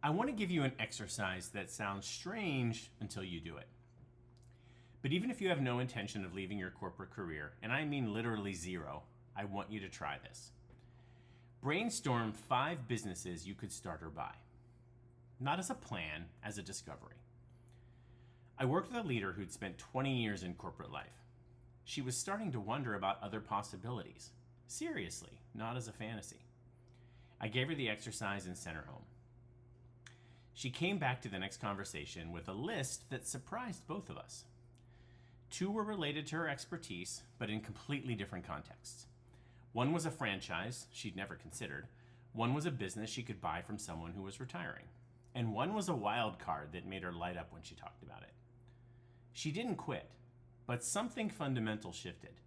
I want to give you an exercise that sounds strange until you do it. But even if you have no intention of leaving your corporate career, and I mean literally zero, I want you to try this. Brainstorm 5 businesses you could start or buy. Not as a plan, as a discovery. I worked with a leader who'd spent 20 years in corporate life. She was starting to wonder about other possibilities. Seriously, not as a fantasy. I gave her the exercise and sent her home. She came back to the next conversation with a list that surprised both of us. 2 were related to her expertise, but in completely different contexts. One was a franchise she'd never considered. One was a business she could buy from someone who was retiring. And one was a wild card that made her light up when she talked about it. She didn't quit, but something fundamental shifted.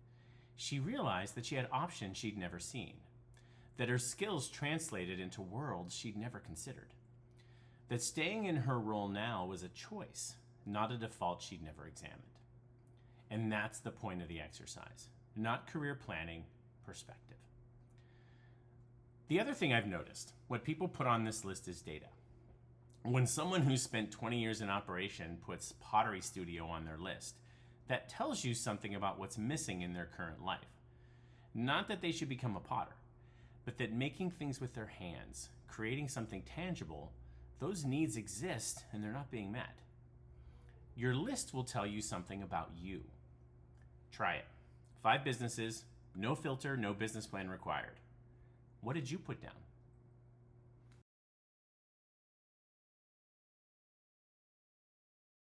She realized that she had options she'd never seen, that her skills translated into worlds she'd never considered, that staying in her role now was a choice, not a default she'd never examined. And that's the point of the exercise, not career planning, perspective. The other thing I've noticed, what people put on this list is data. When someone who's spent 20 years in operation puts pottery studio on their list, that tells you something about what's missing in their current life. Not that they should become a potter, but that making things with their hands, creating something tangible, those needs exist and they're not being met. Your list will tell you something about you. Try it. 5 businesses, no filter, no business plan required. What did you put down?